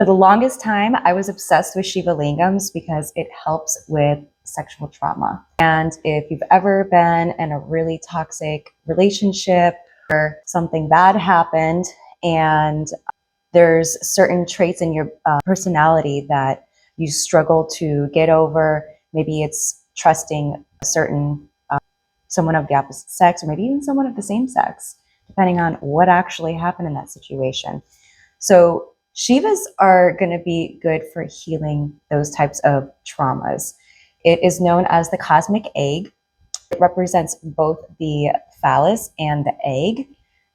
For the longest time, I was obsessed with Shiva Lingams because it helps with sexual trauma. And if you've ever been in a really toxic relationship or something bad happened and there's certain traits in your personality that you struggle to get over, maybe it's trusting a certain someone of the opposite sex, or maybe even someone of the same sex, depending on what actually happened in that situation. So Shivas are going to be good for healing those types of traumas. It is known as the cosmic egg. It represents both the phallus and the egg,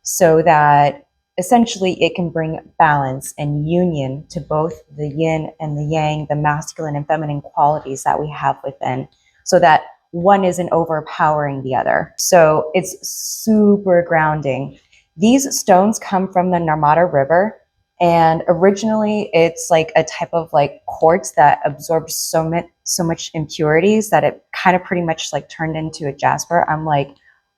so that essentially it can bring balance and union to both the yin and the yang, the masculine and feminine qualities that we have within, so that one isn't overpowering the other. So it's super grounding. These stones come from the Narmada River. And originally it's like a type of like quartz that absorbs so much impurities that it kind of pretty much like turned into a jasper. I'm like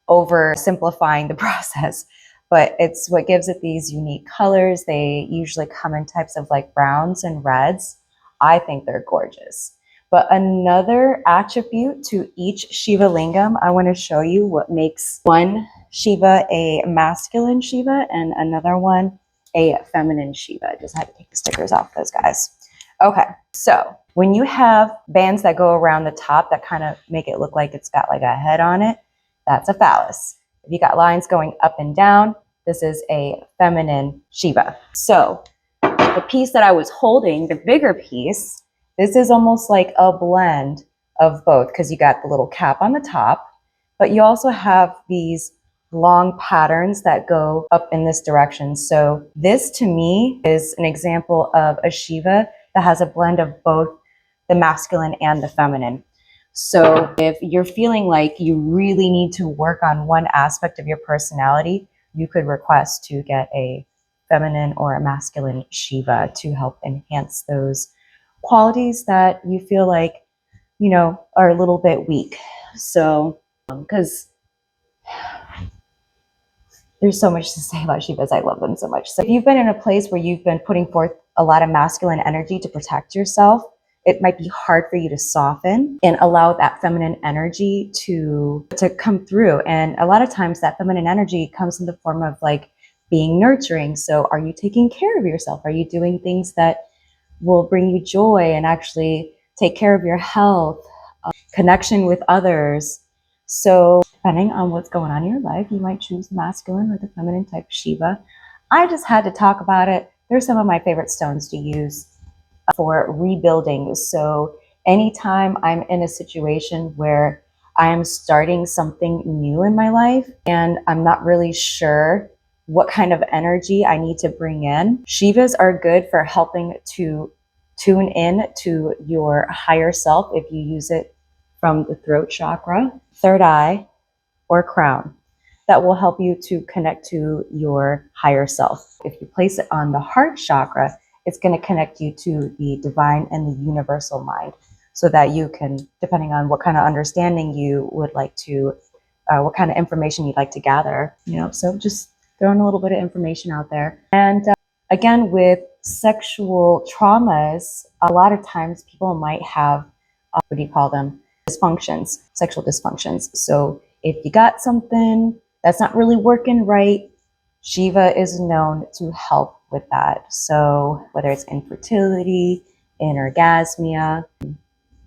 oversimplifying the process, but it's what gives it these unique colors. They usually come in types of like browns and reds. I think they're gorgeous. But another attribute to each Shiva Lingam, I want to show you what makes one Shiva a masculine Shiva and another one a feminine Shiva. I just had to take the stickers off those guys. Okay, so when you have bands that go around the top that kind of make it look like it's got like a head on it, that's a phallus. If you got lines going up and down, this is a feminine Shiva. So the piece that I was holding, the bigger piece, this is almost like a blend of both, because you got the little cap on the top, but you also have these long patterns that go up in this direction. So this to me is an example of a Shiva that has a blend of both the masculine and the feminine. So if you're feeling like you really need to work on one aspect of your personality, you could request to get a feminine or a masculine Shiva to help enhance those qualities that you feel like, you know, are a little bit weak. So, because there's so much to say about Shivas. I love them so much. So if you've been in a place where you've been putting forth a lot of masculine energy to protect yourself, it might be hard for you to soften and allow that feminine energy to come through. And a lot of times that feminine energy comes in the form of like being nurturing. So are you taking care of yourself? Are you doing things that will bring you joy and actually take care of your health, connection with others? So depending on what's going on in your life, you might choose the masculine or the feminine type Shiva. I just had to talk about it. They're some of my favorite stones to use for rebuilding. So anytime I'm in a situation where I am starting something new in my life and I'm not really sure what kind of energy I need to bring in, Shivas are good for helping to tune in to your higher self if you use it from the throat chakra, third eye, or crown. That will help you to connect to your higher self. If you place it on the heart chakra, it's going to connect you to the divine and the universal mind, so that you can, depending on what kind of understanding you would like to, what kind of information you'd like to gather, you know, so just throwing a little bit of information out there. And again, with sexual traumas, a lot of times people might have, what do you call them? Dysfunctions, sexual dysfunctions. So if you got something that's not really working right, Shiva is known to help with that. So whether it's infertility, anorgasmia,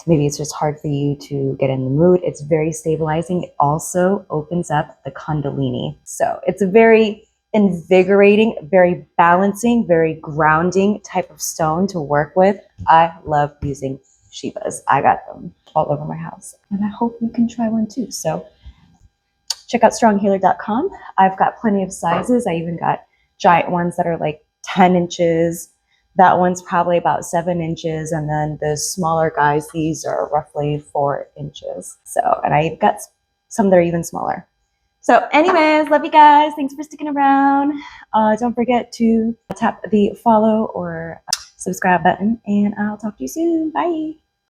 maybe it's just hard for you to get in the mood, it's very stabilizing. It also opens up the Kundalini. So it's a very invigorating, very balancing, very grounding type of stone to work with. I love using Shivas. I got them all over my house, and I hope you can try one too. So check out stronghealer.com. I've got plenty of sizes. I even got giant ones that are like 10 inches. That one's probably about 7 inches. And then the smaller guys, these are roughly 4 inches. So, and I've got some that are even smaller. So anyways, love you guys. Thanks for sticking around. Don't forget to tap the follow or subscribe button, and I'll talk to you soon. Bye.